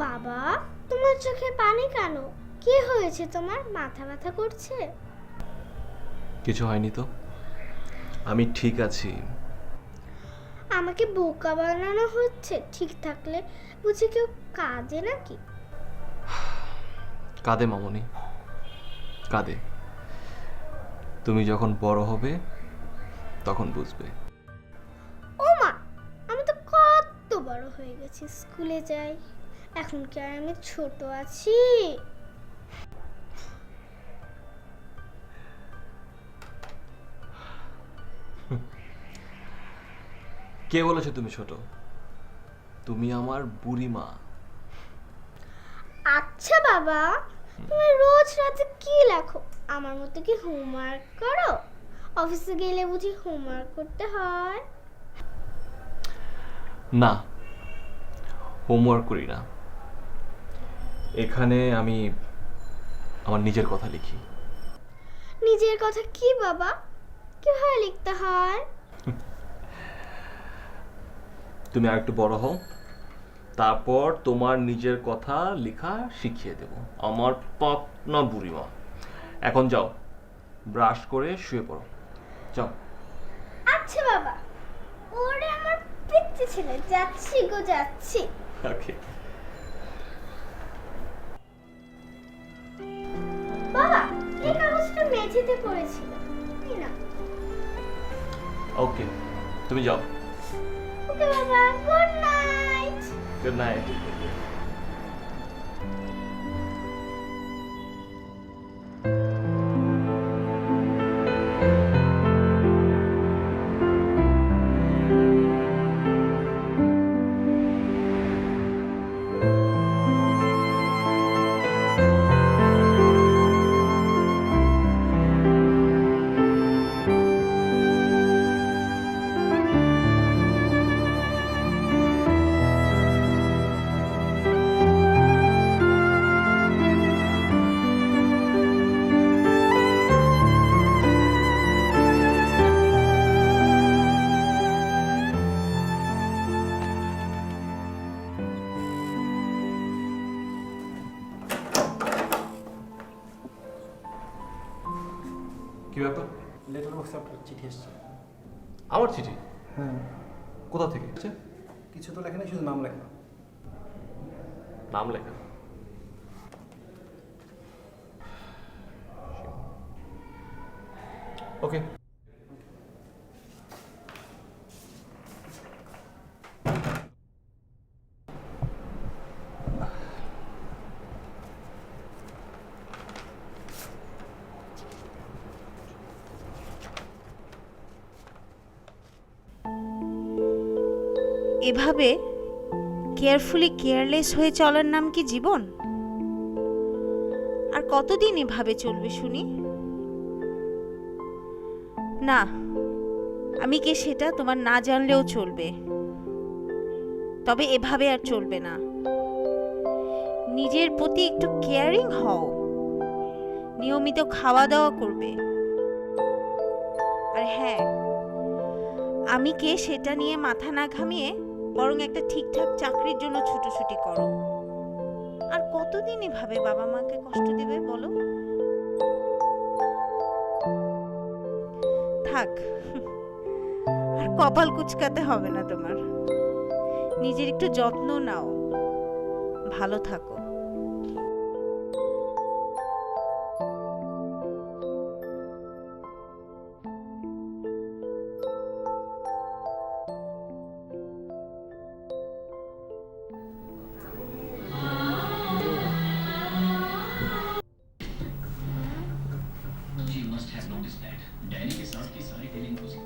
বাবা, তোমার চোখে পানি কেন? কি হয়েছে তোমার? মাথা ব্যথা করছে? কিছু হয়নি তো, আমি ঠিক আছি। আমাকে বোকা বানানো হচ্ছে। ঠিক থাকলে বুঝি কেউ কাঁদে নাকি? কাঁদে মামনি, কাঁদে। তুমি যখন বড় হবে তখন বুঝবে। ও মা, আমি তো কত বড় হয়ে গেছি, স্কুলে যাই। এখন কি আর আমি ছোট আছি? কে বলেছে তুমি ছোট? তুমি আমার বুড়ি মা। আচ্ছা বাবা, তুমি রোজ রাতে কি লেখো? আমার মতো কি হোমওয়ার্ক করো? অফিসে গেলে বুঝি হোমওয়ার্ক করতে হয়? না, হোমওয়ার্ক করি না। এখানে আমি আমার নিজের কথা লিখি। নিজের কথা কি বাবা? কিভাবে লিখতে হয়? তুমি আর একটু বড় হও, তারপর তোমার নিজের কথা লেখা শিখিয়ে দেব। আমার পাপনা বুড়িমা। এখন যাও, ব্রাশ করে শুয়ে পড়ো, যাও। আচ্ছা বাবা, ওরে আমার পিচ্চি ছেলে, যাচ্ছি গো যাচ্ছি। ওকে। বাবা, এই কাগজটা মেঝেতে পড়েছিল। এই না। ওকে, তুমি যাও। ওকে বাবা, গুড নাইট। Good night. কি ব্যাপার? লেটার বক্সে আপনার চিঠি এসছে। আমার চিঠি? হ্যাঁ, কোথা থেকে এসেছে? কিছু তো লেখা নেই, শুধু নাম লেখা। নাম লেখা? ওকে। এভাবে কেয়ারফুলি কেয়ারলেস হয়ে চলার নাম কি জীবন? আর কতদিন এভাবে চলবে শুনি? না, আমি কে সেটা তোমার না জানলেও চলবে, তবে এভাবে আর চলবে না। নিজের প্রতি একটু কেয়ারিং হও, নিয়মিত খাওয়া দাওয়া করবে। আর হ্যাঁ, আমি কে সেটা নিয়ে মাথা না ঘামিয়ে বরং একটা ঠিকঠাক চাকরির জন্য ছুটোছুটি করো। আর কতদিন এভাবে বাবা মাকে কষ্ট দিবে বলো? থাক, আর কপাল কুঁচকাতে হবে না তোমার। নিজের একটু যত্ন নাও, ভালো থাকো। She must have noticed that. Danny के साथ की सारी फीलिंग उसी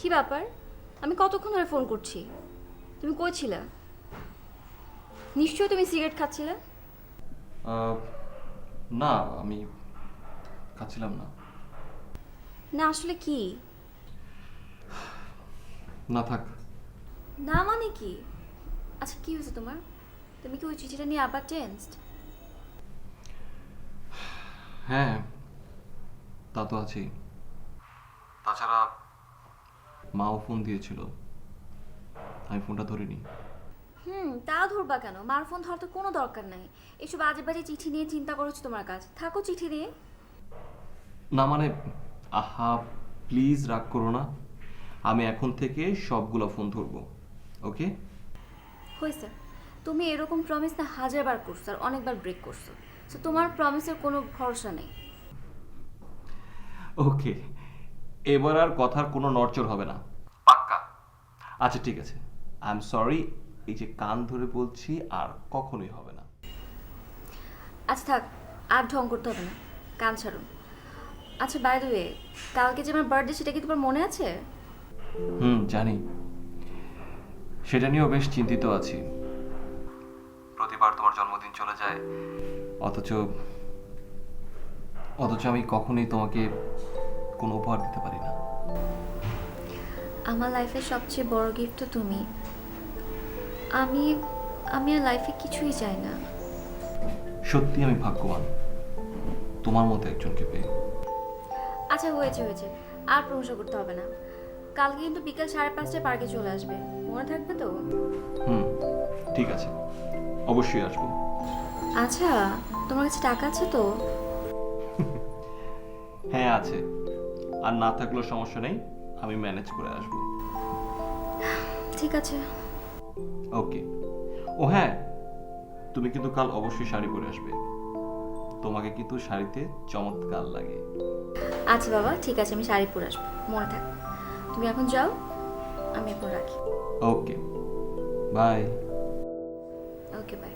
কি ব্যাপার? আমি কতক্ষণ ধরে ফোন করছি, তুমি কই ছিলে? নিশ্চয়ই তুমি সিগারেট খাচ্ছিলে। না, আমি খাচ্ছিলাম না। না আসলে কি? না থাক। না মানে কি? আচ্ছা কি হয়েছে তোমার? তুমি কি ওই চিঠিটা নিয়ে আবার টেনসড? হ্যাঁ, তা তো আছেই। তাছাড়া মাও ফোন দিয়েছিল, আমি ফোনটা ধরিনি। তা ধরবা কেন? মার ফোন ধরার তো কোনো দরকার নাই। এসব বাজে বাজে চিঠি নিয়ে চিন্তা করছো তোমার কাজ। থাকো চিঠি নিয়ে। না মানে, আহা প্লিজ রাগ করো না, আমি এখন থেকে সবগুলো ফোন ধরবো, ওকে? হয়েছে, তুমি এরকম প্রমিস না হাজারবার করছো আর অনেকবার ব্রেক করছো, তো তোমার প্রমিসের কোনো ভরসা নেই। ওকে, এবার আর কথার কোনো নড়চড় হবে না, পাক্কা? আচ্ছা ঠিক আছে, আই এম সরি, এই যে কান ধরে বলছি আর কখনোই হবে না। আচ্ছা থাক, আর ঢং করতে হবে না, কান ছাড়ুন। আচ্ছা বাই দ্য ওয়ে, কালকে যে আমার বার্থডে সেটা কি তোমার মনে আছে? জানি, সেটা নিয়েও বেশ চিন্তিত আছি। প্রতিবার তোমার জন্মদিন চলে যায়, অথচ আমি কখনোই তোমাকে কোনো উপহার দিতে পারি না। আমার লাইফের সবচেয়ে বড় গিফট তো তুমি। আমি আমি আর লাইফে কিছুই চাই না। সত্যি আমি ভাগ্যবান তোমার মতো একজনকে পেয়ে। আচ্ছা হয়েছে হয়েছে, আর প্রশংসা করতে হবে না। কালকে কিন্তু বিকাল 5:30টায় পার্কে চলে আসবে, মনে থাকবে তো? ঠিক আছে, অবশ্যই আসবো। আচ্ছা, তোমার কাছে টাকা আছে তো? হ্যাঁ আছে, আর না থাকলেও সমস্যা নেই, আমি ম্যানেজ করে আসবো। ঠিক আছে। ওকে। ও হ্যাঁ, তুমি কিন্তু কাল অবশ্যই শাড়ি পরে আসবে, তোমাকে কিন্তু শাড়িতে চমৎকার লাগে। আচ্ছা বাবা, ঠিক আছে, আমি শাড়ি পরে আসবো, মনে থাক। তুমি এখন যাও, আমি এখন রাখি। ওকে, বাই। Okay bye.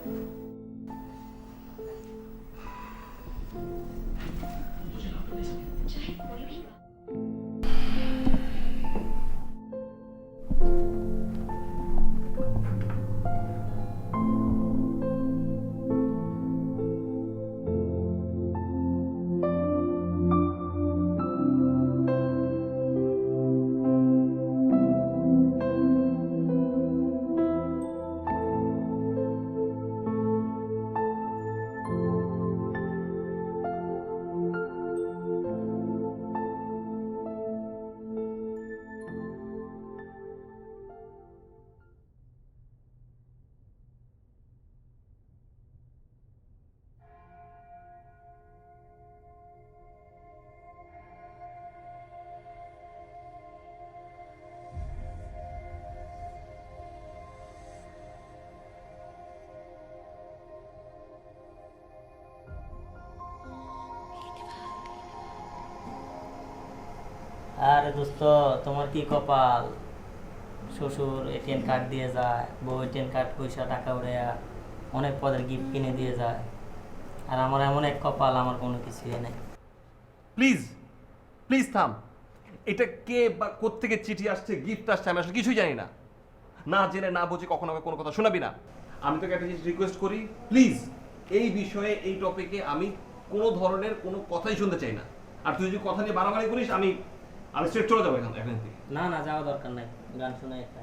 আরে দোস্ত, তোমার কি কপাল! শ্বশুর এটিএম কার্ড দিয়ে যায়, বউ এটিএম কার্ড পয়সা টাকা উড়াইয়া অনেক পদের গিফট কিনে দিয়ে যায়, আর আমার এমন এক কপাল, আমার কোনো কিছুই নেই। প্লিজ প্লিজ থাম, এটা কে বা কোত্থেকে চিঠি আসছে, গিফট আসছে, আমি আসলে কিছুই জানি না। না জেনে না বুঝে কখনো আমাকে কোনো কথা শোনাবি না। আমি তোকে একটা জিনিস রিকোয়েস্ট করি, প্লিজ এই বিষয়ে এই টপিকে আমি কোনো ধরনের কোনো কথাই শুনতে চাই না। আর তুই যদি কথা নিয়ে বাড়াবাড়ি করিস, আমি স্ট্রেট চলে যাবো এখান থেকে। না না, যাওয়া দরকার নাই, গান শোনাই একটা।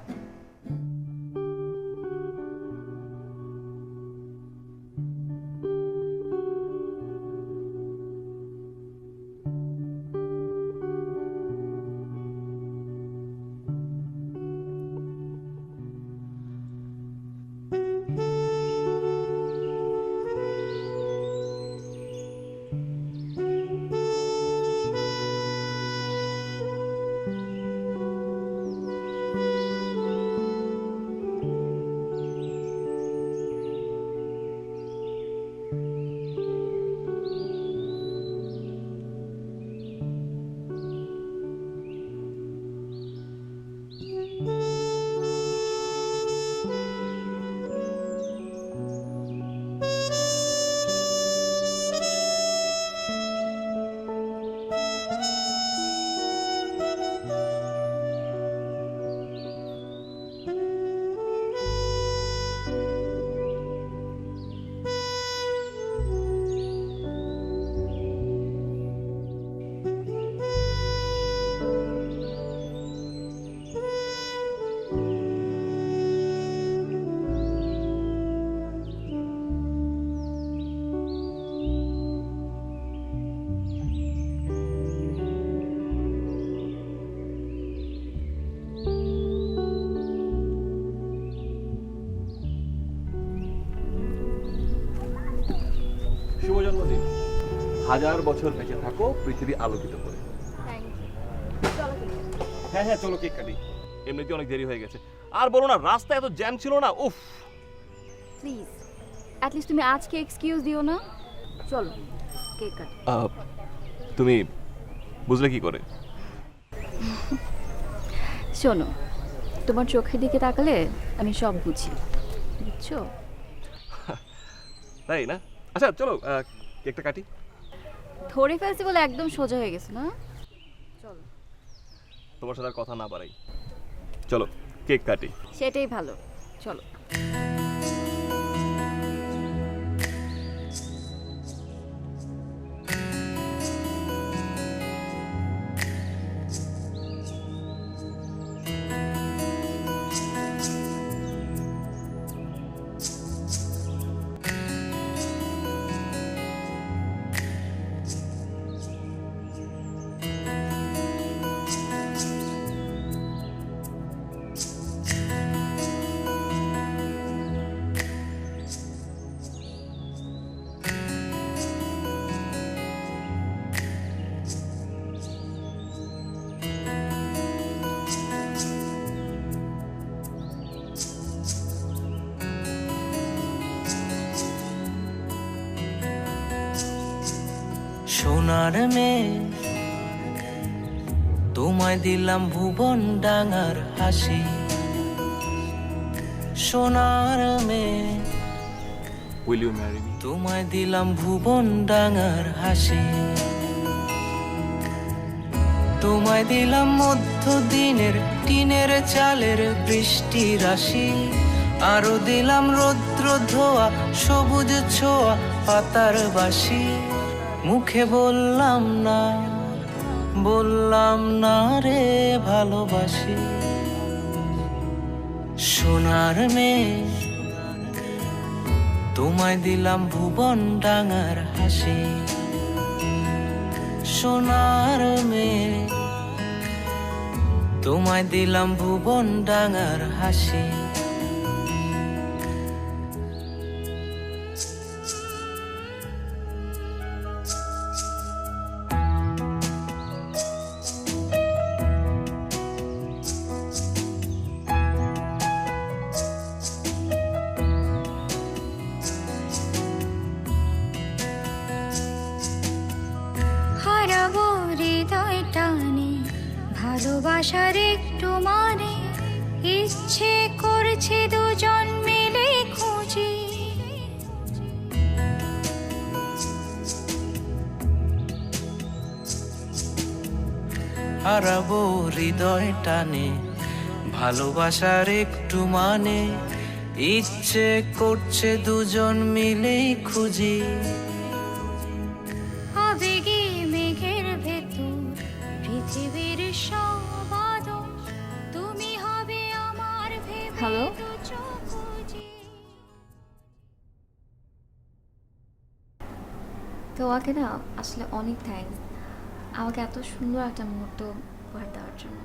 1000 বছর বেঁচে থাকো পৃথিবী আলোকিত করে। Thank you. চলো ঠিক আছে। হ্যাঁ হ্যাঁ চলো কেক কাটি, এমনিতেই অনেক দেরি হয়ে গেছে। আর বলো না, রাস্তায় এত জ্যাম ছিল না, উফ। প্লিজ অ্যাটলিস্ট তুমি আজকে এক্সকিউজ দিও না। চলো কেক কাট। তুমি বুঝলে কি করে? শোনো, তোমার চোখের দিকে তাকালে আমি সব বুঝি, বুঝছো? তাই না? আচ্ছা চলো কেকটা কাটি। ধরে ফেলছি বলে একদম সোজা হয়ে গেছে না? চলো। তোমার সাথে আর কথা না বাড়াই, চলো কেক কাটি। সেটাই ভালো, চলো। সোনার মেয়ে তোমায় দিলাম ভুবন ডাঙার হাসি, সোনার মেয়ে উইল ইউ ম্যারি মি? তোমায় দিলাম ভুবন ডাঙার হাসি, তোমায় দিলাম মধ্য দিনের টিনের চালের বৃষ্টি রাশি, আরো দিলাম রৌদ্র ধোয়া সবুজ ছোঁয়া পাতার বাসি। মুখে বললাম না রে ভালোবাসি। সোনার মেয়ে তোমায় দিলাম ভুবন ডাঙার হাসি, সোনার মেয়ে তোমায় দিলাম ভুবন ডাঙার হাসি। হারাবো হৃদয় টানে ভালোবাসার একটু মানে, ইচ্ছে করছে দুজন মিলে খুঁজি। হারাবো হৃদয় টানে ভালোবাসার একটু মানে, ইচ্ছে করছে দুজন মিলেই খুঁজি। আবেগে মেঘের ভেতর পৃথিবীর সব আদর, তুমি হবে আমার ভেবে হ্যালো? দু চোখ বুজে। তোমাকে না আসলে অনেক থ্যাঙ্কস, আমাকে এত সুন্দর একটা মুহূর্ত উপহার দেওয়ার জন্য।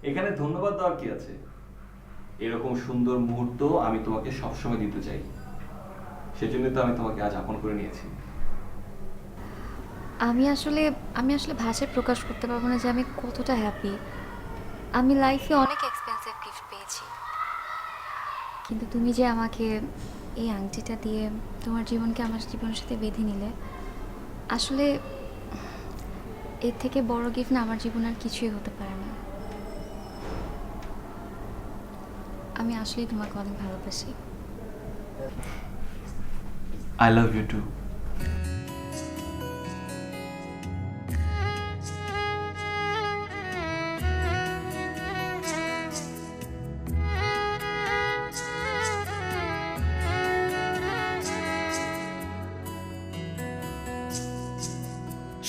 এখানে ধন্যবাদ দেওয়ার কি আছে? এরকম সুন্দর মুহূর্ত আমি তোমাকে সবসময় দিতে চাই, সেজন্য তো আমি তোমাকে আজ আপন করে নিয়েছি। আমি আসলে ভাষায় প্রকাশ করতে পারবো না যে আমি কতটা হ্যাপি। আমি লাইফে অনেক এক্সপেন্সিভ গিফট পেয়েছি, কিন্তু তুমি যে আমাকে এই আংটিটা দিয়ে তোমার জীবনকে আমার জীবনের সাথে বেঁধে নিলে, আসলে এর থেকে বড় গিফট না আমার জীবনে আর কিছুই হতে পারে না। আমি আসলেই তোমাকে অনেক ভালোবাসি। I love you too.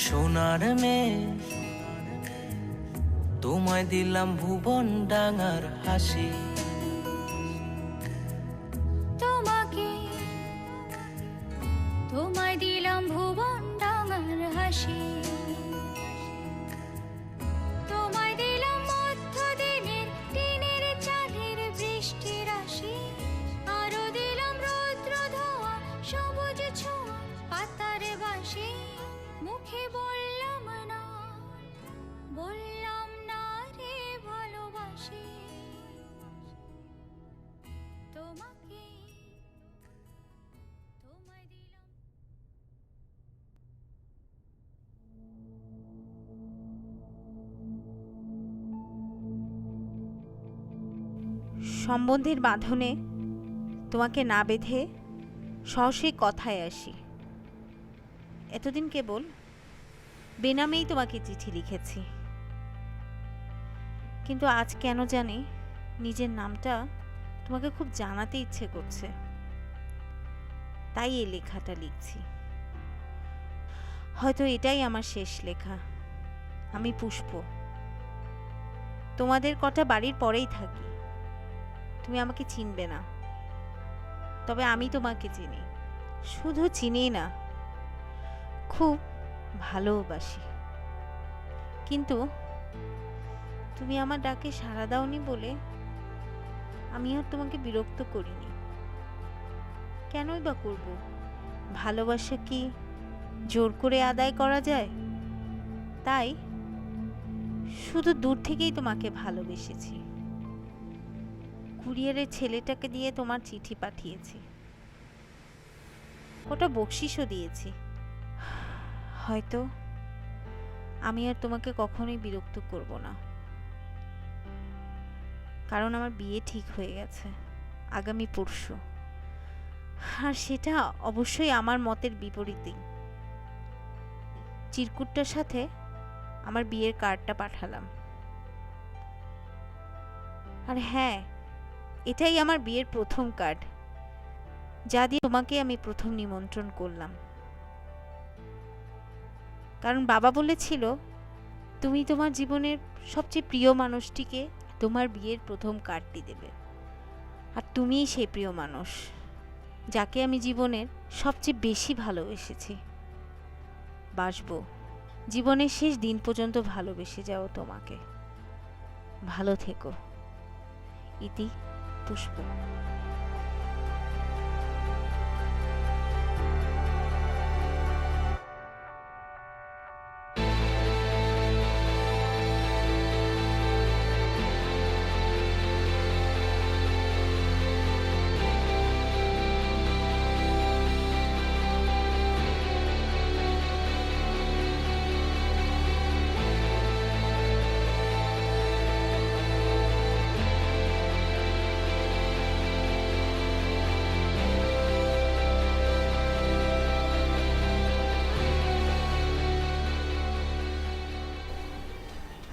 সোনার মেয়ে তোমায় দিলাম ভুবন ডাঙার হাসি, তোমায় দিলাম ভুবন ডাঙার হাসি, তোমায় দিলাম মধ্য দিনের টিনের চাঁদের বৃষ্টি রাশি, আরো দিলাম রৌদ্র ধোয়া সবুজ ছোঁয়া পাতার সম্বন্ধের বাঁধনে তোমাকে না বেঁধে সহসে কথায় আসি। এতদিন কেবল বেনামেই তোমাকে চিঠি লিখেছি, কিন্তু আজ কেন জানি নিজের নামটা তোমাকে খুব জানাতে ইচ্ছে করছে, তাই এই লেখাটা লিখছি। হয়তো এটাই আমার শেষ লেখা। আমি পুষ্প, তোমাদের কটা বাড়ির পরেই থাকি। তুমি আমাকে চিনবে না, তবে আমি তোমাকে চিনি। শুধু চিনি না, খুব ভালোবাসি। কিন্তু তুমি আমার ডাকে সাড়া দাওনি বলে আমি আর তোমাকে বিরক্ত করিনি। কেনই বা করব? ভালোবাসা কি জোর করে আদায় করা যায়? তাই শুধু দূর থেকেই তোমাকে ভালোবেসেছি। কুরিয়ারের ছেলেটাকে দিয়ে তোমার চিঠি পাঠিয়েছি, ওটা বকশিসও দিয়েছি। হয়তো আমি আর তোমাকে কখনোই বিরক্ত করব না, কারণ আমার বিয়ে ঠিক হয়ে গেছে আগামী পরশু। আর সেটা অবশ্যই আমার মতের বিপরীতেই। চিরকুটটার সাথে আমার বিয়ের কার্ডটা পাঠালাম। আর হ্যাঁ, এটাই আমার বিয়ের প্রথম কার্ড, যা দিয়ে তোমাকে আমি প্রথম নিমন্ত্রণ করলাম। কারণ বাবা বলেছিল তুমি তোমার জীবনের সবচেয়ে প্রিয় মানুষটিকে তোমার বিয়ের প্রথম কার্ডটি দেবে। আর তুমিই সেই প্রিয় মানুষ, যাকে আমি জীবনের সবচেয়ে বেশি ভালোবেসেছি, বাসবো। জীবনের শেষ দিন পর্যন্ত ভালোবেসে যাও তোমাকে। ভালো থেকো। ইতি, পুষ্প।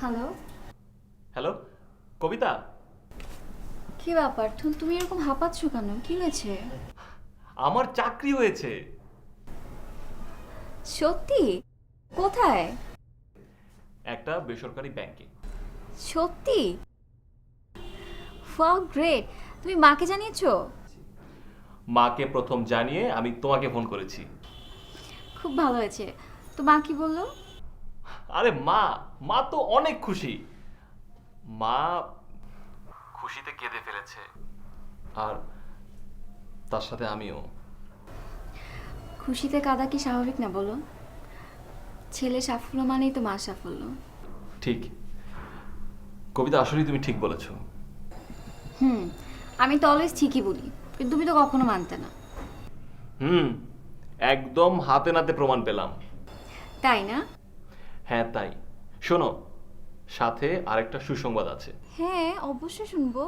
হ্যালো, হ্যালো কবিতা, কি ব্যাপার? তুমি এরকম হাঁপাচ্ছ কেন? কি হয়েছে? আমার চাকরি হয়েছে। সত্যি? কোথায়? একটা বেসরকারি ব্যাংকে। সত্যি? Wow, great! তুমি মাকে জানিয়েছো? মাকে প্রথম জানিয়ে আমি তোমাকে ফোন করেছি। খুব ভালো হয়েছে। তো মা কি বললো? আরে মা তো অনেক খুশি। মা খুশিতে কেঁদে ফেলেছে, আর তার সাথে আমিও। খুশিতে কাঁদা কি স্বাভাবিক না বলো? ছেলে সাফল্য মানেই তো মা সাফল্য। ঠিক কবিতা, আসলেই তুমি ঠিক বলেছো। আমি তো অলওয়েজ ঠিকই বলি, কিন্তু তুমি তো কখনো মানতে না। একদম হাতে নাতে প্রমাণ পেলাম। তাই না? হ্যাঁ তাই। শোনো, সাথে আরেকটা সুসংবাদ আছে। হ্যাঁ, অবশ্যই শুনবো।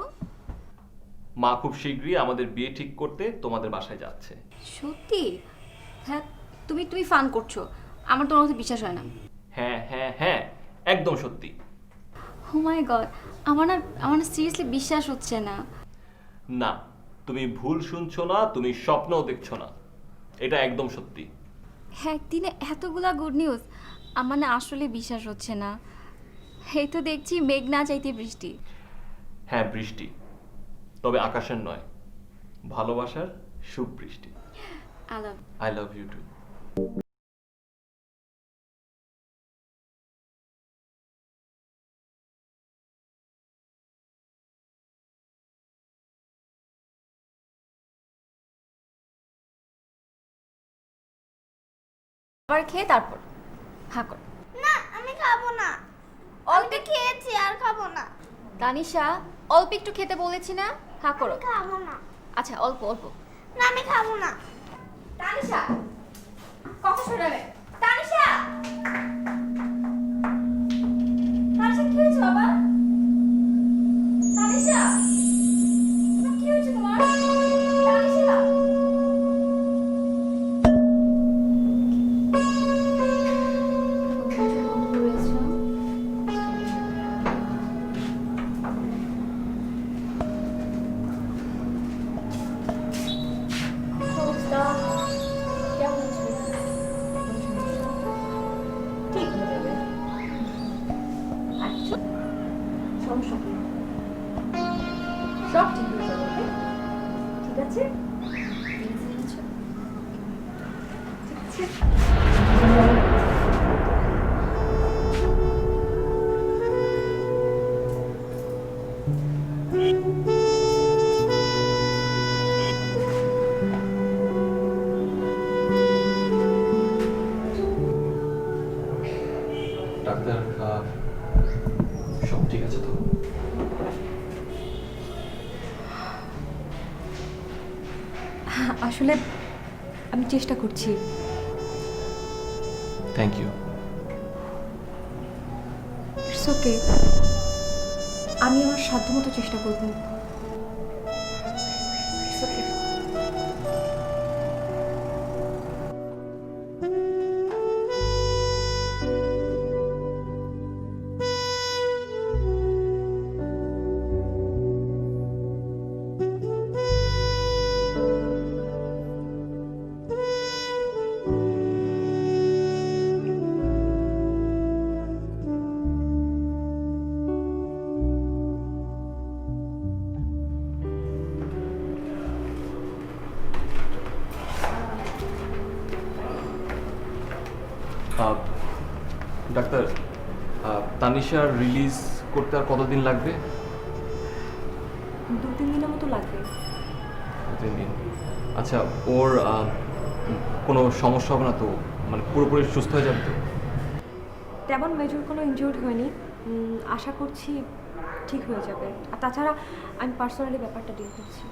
মা খুব শীঘ্রই আমাদের বিয়ে ঠিক করতে তোমাদের বাসায় যাচ্ছে। সত্যি? হ্যাঁ, তুমি ফান করছো, আমার তোমার কথা বিশ্বাস হয় না। হ্যাঁ হ্যাঁ হ্যাঁ, একদম সত্যি। ও মাই গড, আমার না সিরিয়াসলি বিশ্বাস হচ্ছে না। না, তুমি ভুল শুনছো না, তুমি স্বপ্নও দেখছো না, এটা একদম সত্যি। একদিনে এতগুলা গুড নিউজ, আমার না আসলে বিশ্বাস হচ্ছে না। এই তো দেখছি মেঘ না চাইতে বৃষ্টি। হ্যাঁ বৃষ্টি, তবে আকাশের নয়, ভালোবাসার শুভ বৃষ্টি। I love you too. আবার খেয়ে তারপর হা কর। না, আমি খাবো না। অল্প খেয়েছি, আর খাবো না। তানিশা, অল্প একটু খেতে বলেছি না? হা করো। খাবো না। আচ্ছা, অল্প অল্প। না, আমি খাবো না। তানিশা, কথা শোনাবে। তানিশা, তানিশা কি হয়েছে বাবা? তানিশা, সমস্যা কি? সব ঠিক হয়ে যাবে, ওকে? ঠিক আছে? ঠিক আছে। ডাক্তার সব ঠিক আছে তো? আসলে আমি চেষ্টা করছি। Thank you. ইটস ওকে, আমি আমার সাধ্যমতো চেষ্টা করব। It's okay. ডাক্তার, তানিশার রিলিজ করতে আর কতদিন লাগবে? 2-3 দিনের মতো লাগবে। 3 দিন। আচ্ছা, ওর কোনো সমস্যা হবে না তো? মানে পুরোপুরি সুস্থ হয়ে যাবে তো? তেমন মেজর কোনো ইনজিউর্ড হয়নি, আশা করছি ঠিক হয়ে যাবে। আর তাছাড়া আমি পার্সোনালি ব্যাপারটা ডিল করছি।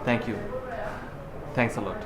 থ্যাংক ইউ, থ্যাংকস আ লট।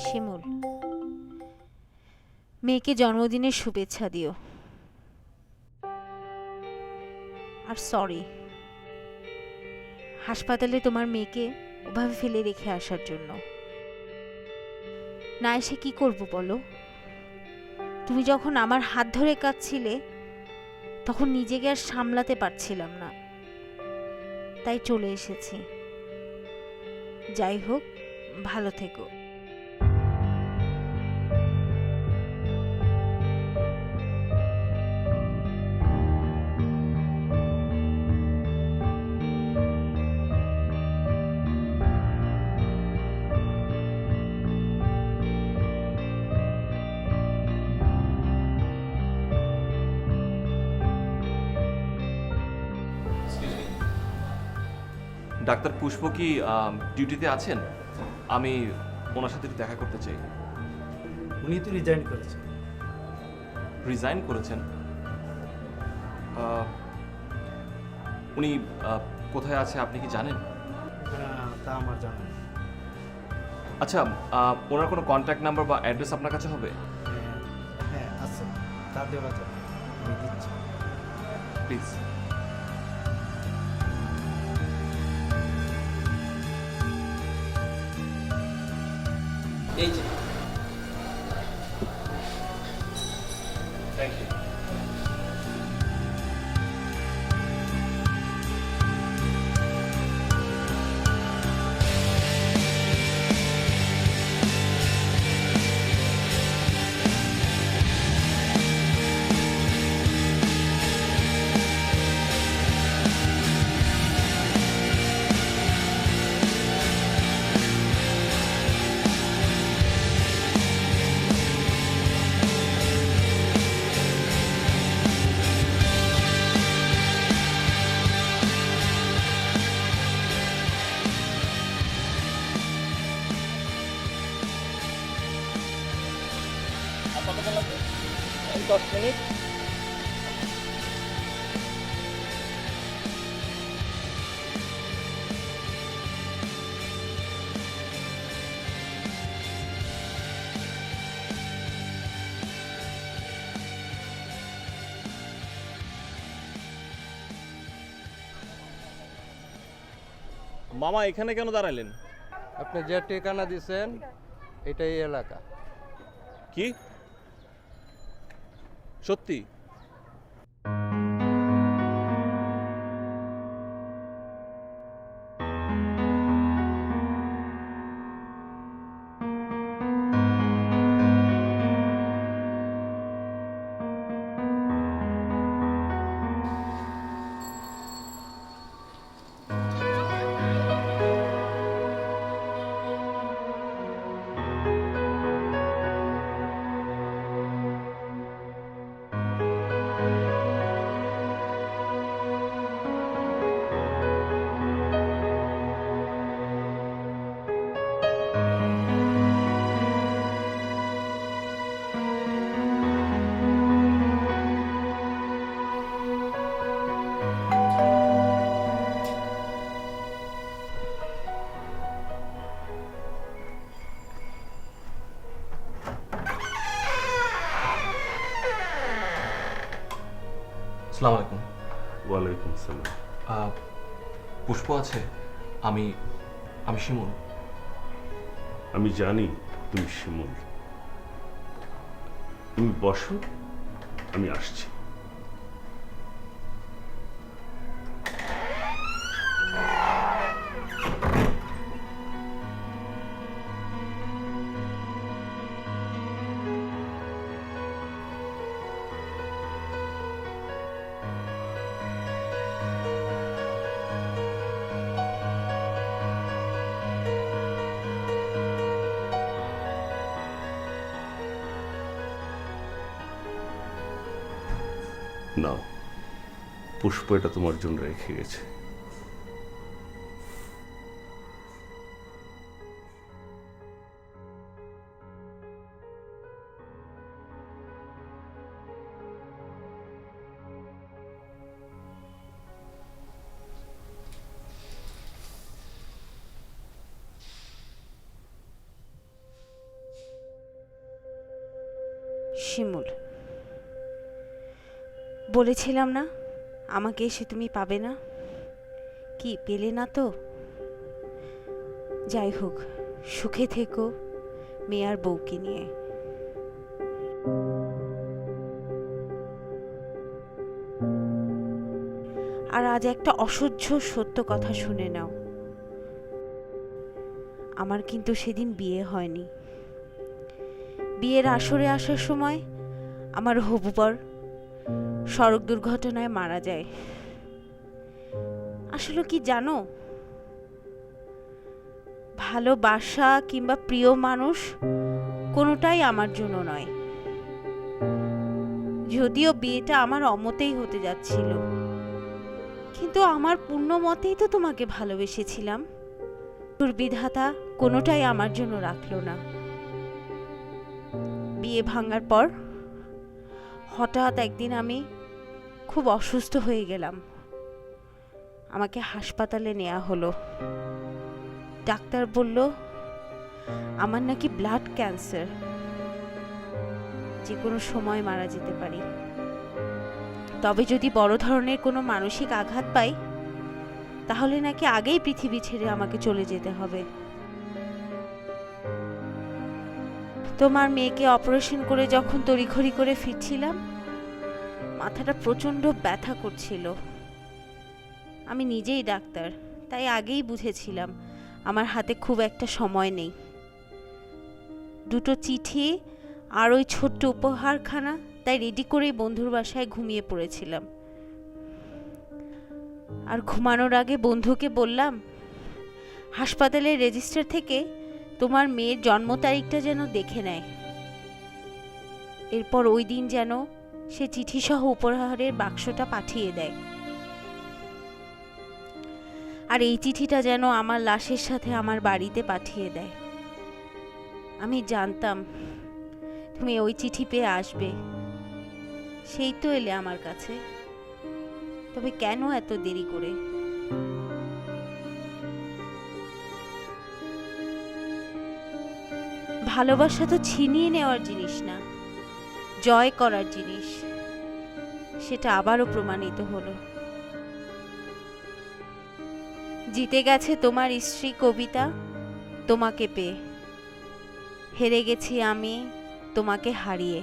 শিমুল, মেয়েকে জন্মদিনের শুভেচ্ছা দিও। আর সরি হাসপাতালে তোমার মেয়েকে ওভাবে ফেলে রেখে আসার জন্য। না এসে কি করব বলো? তুমি যখন আমার হাত ধরে কাঁদছিলে তখন নিজেকে আর সামলাতে পারছিলাম না, তাই চলে এসেছি। যাই হোক, ভালো থেকো। ডাক্তার পুষ্প কি ডিউটিতে আছেন? আমি ওনার সাথে একটু দেখা করতে চাই। উনি তো রিজাইন করেছেন। রিজাইন করেছেন? উনি কোথায় আছে আপনি কি জানেন? তা আমার জানা নেই। আচ্ছা, ওনার কোনো কন্ট্যাক্ট নাম্বার বা অ্যাড্রেস আপনার কাছে হবে? হ্যাঁ আছে, তা দেওয়া যাবে, আমি দিচ্ছি। প্লিজ। এই যে থ্যাংক ইউ। 10 মিনিট। মামা এখানে কেন দাঁড়ালেন? আপনি যে ঠিকানা দিছেন এটাই এলাকা। কি সত্যি? আসসালামু আলাইকুম। ওয়ালাইকুম সালাম। পুষ্প আছে? আমি শিমুল। আমি জানি তুমি শিমুল। তুমি বসো, আমি আসছি। নাও, পুষ্প এটা তোমার জন্য রেখে গেছে। শিমুল, বলেছিলাম না আমাকে এসে তুমি পাবে না। কি পেলে না তো? যাই হোক, সুখে থেকো মেয়ে আর বউকে নিয়ে। আর আজ একটা অসহ্য সত্য কথা শুনে নাও। আমার কিন্তু সেদিন বিয়ে হয়নি। বিয়ের আসরে আসার সময় আমার হবু বর সড়ক দুর্ঘটনায় মারা যায়। আসলে কি জানো, ভালোবাসা কিংবা প্রিয় মানুষ কোনোটাই আমার জন্য নয়। যদিও বিয়েটা আমার অমতেই হতে যাচ্ছিল, কিন্তু আমার পূর্ণ মতেই তো তোমাকে ভালোবেসেছিলাম। তোর বিধাতা কোনোটাই আমার জন্য রাখলো না। বিয়ে ভাঙার পর হঠাৎ একদিন আমি খুব অসুস্থ হয়ে গেলাম। আমাকে হাসপাতালে নেওয়া হলো। ডাক্তার বলল আমার নাকি ব্লাড ক্যান্সার, যে কোনো সময় মারা যেতে পারি। তবে যদি বড় ধরনের কোনো মানসিক আঘাত পাই তাহলে নাকি আগেই পৃথিবী ছেড়ে আমাকে চলে যেতে হবে। তোমার মেয়েকে অপারেশন করে যখন তড়িঘড়ি করে ফিরছিলাম, মাথাটা প্রচণ্ড ব্যথা করছিল। আমি নিজেই ডাক্তার, তাই আগেই বুঝেছিলাম আমার হাতে খুব একটা সময় নেই। দুটো চিঠি আর ওই ছোট্ট উপহারখানা তাই রেডি করেই বন্ধুর বাসায় ঘুমিয়ে পড়েছিলাম। আর ঘুমানোর আগে বন্ধুকে বললাম হাসপাতালের রেজিস্টার থেকে তোমার মেয়ের জন্ম তারিখটা যেন দেখে নেয়। এরপর ওই দিন যেন সে চিঠি সহ উপহারের বাক্সটা পাঠিয়ে দেয়। আর এই চিঠিটা যেন আমার লাশের সাথে আমার বাড়িতে পাঠিয়ে দেয়। আমি জানতাম তুমি ওই চিঠি পেয়ে আসবে, সেই তো এলে আমার কাছে, তবে কেন এত দেরি করে? ভালোবাসা তো ছিনিয়ে নেওয়ার জিনিস না, জয় করার জিনিস। সেটা আবারও প্রমাণিত হলো। জিতে গেছে তোমার স্ত্রী কবিতা তোমাকে পেয়ে, হেরে গেছি আমি তোমাকে হারিয়ে।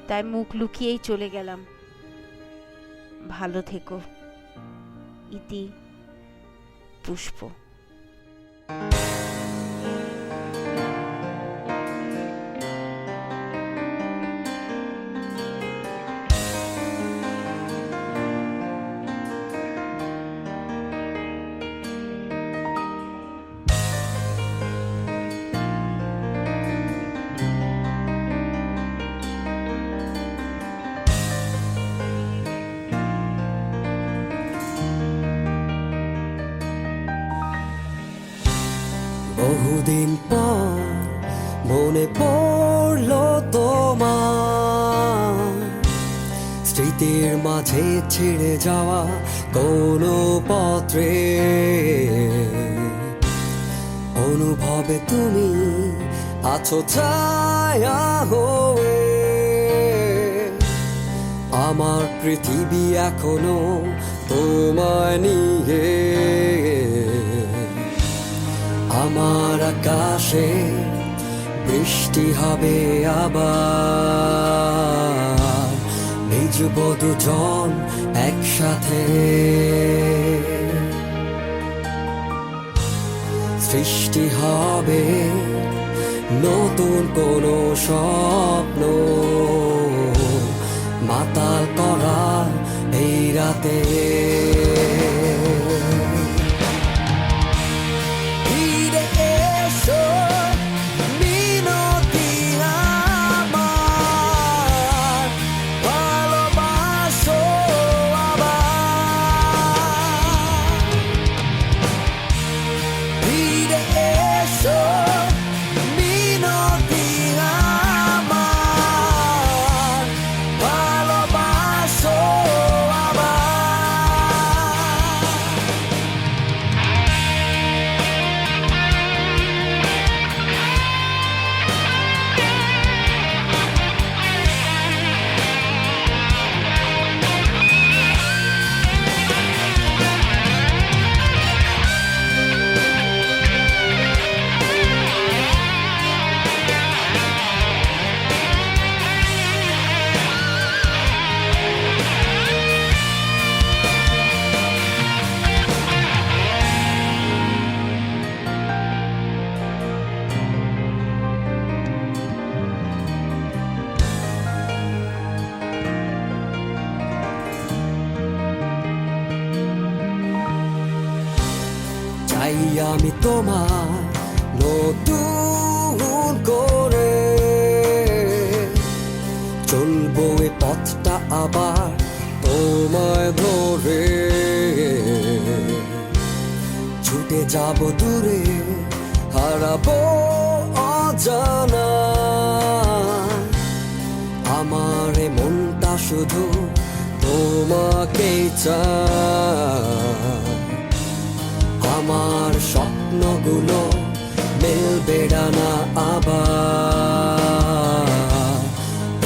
তাই মুখ লুকিয়েই চলে গেলাম। ভালো থেকো। ইতি পুষ্প। বহুদিন পর মনে পড়লো তোমার, স্মৃতির মাঝে ছিঁড়ে যাওয়া কোনো পত্রে। অনুভবে তুমি আছো ছায়া হয়ে, আমার পৃথিবী এখনো তোমায় নিয়ে। আমার আকাশে বৃষ্টি হবে আবার, ভিজব দুজন একসাথে। সৃষ্টি হবে নতুন কোনো স্বপ্ন, মাতাল করা এই রাতে। চাই আমি তোমার নতুন করে, চলবো এ পথটা আবার তোমায় ধরে। ছুটে যাব দূরে, হারাবো অজানা, আমার এ মনটা শুধু তোমাকেই চায়। আমার স্বপ্নগুলো মেলবে ডানা আবার,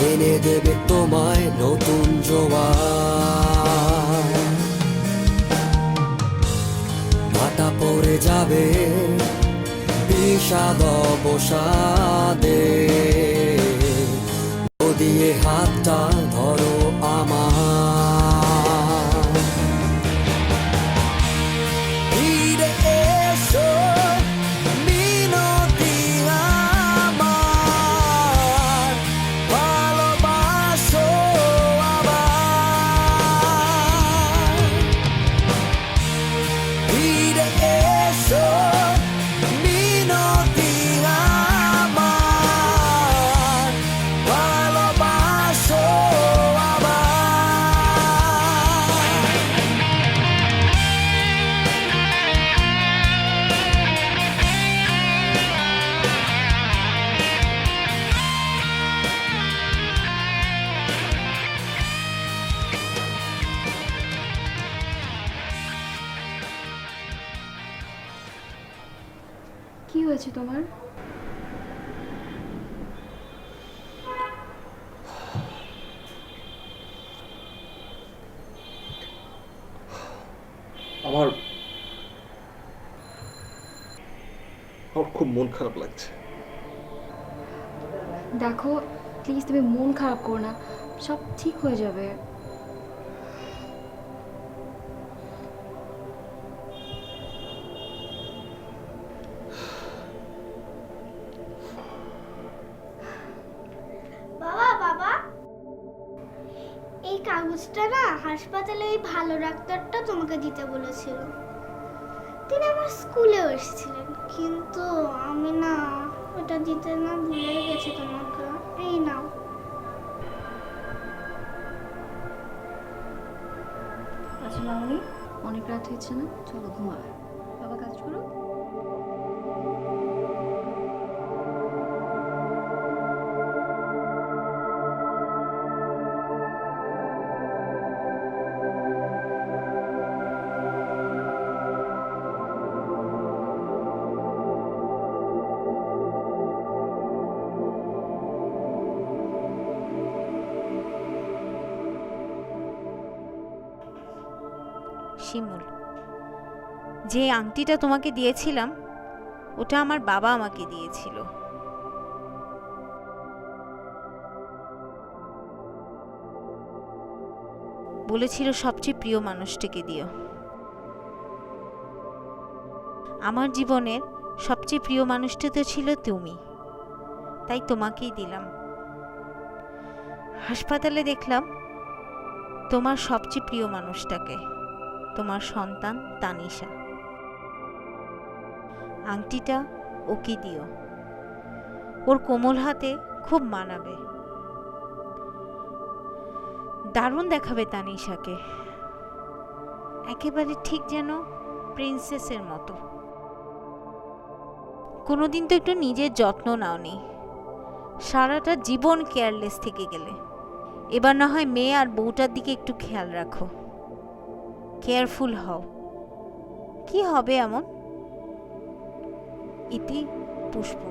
এনে দেবে তোমায় নতুন জোয়ার। ভাটা পড়ে যাবে বিষাদ অবসাদে, দিয়ে হাতটা ধরো আমার। ফিরে এসো মিনতি আমার, ভালোবাসো আবার। ফিরে এসো মিনতি আমার, ভালোবাসো কি হয়েছে তোমার? আমার আমার খুব মন খারাপ লাগছে। দেখো প্লিজ তুমি মন খারাপ করো না, সব ঠিক হয়ে যাবে। বাবা বাবা, এই কাগজটা না হাসপাতালে ওই ভালো ডাক্তারটা তোমাকে দিতে বলেছিল। তিনি আমার স্কুলেও এসেছিলেন, কিন্তু আমি না ওটা দিতে না ভুলে গেছি তোমাকে। এই নাও। আচ্ছা মামনি, অনেক রাত হয়েছে না, চলো ঘুমাবে। বাবা কাজ করো। শিমুল, যে আংটিটা তোমাকে দিয়েছিলাম ওটা আমার বাবা আমাকে দিয়েছিল। বলেছিল সবচেয়ে প্রিয় মানুষটিকে দিও। আমার জীবনের সবচেয়ে প্রিয় মানুষটি তো ছিল তুমি, তাই তোমাকেই দিলাম। হাসপাতালে দেখলাম তোমার সবচেয়ে প্রিয় মানুষটাকে, তোমার সন্তান তানিশা। আংটিটা ওকে দিও, ওর কোমল হাতে খুব মানাবে, দারুণ দেখাবে তানিশাকে, একেবারে ঠিক যেন প্রিন্সেসের মতো। কোনোদিন তো একটু নিজের যত্ন নাওনি, সারাটা জীবন কেয়ারলেস থেকে গেলে। এবার না হয় মেয়ে আর বউটার দিকে একটু খেয়াল রাখো, কেয়ারফুল হও। কি হবে এমন? ইতি পুষ্প।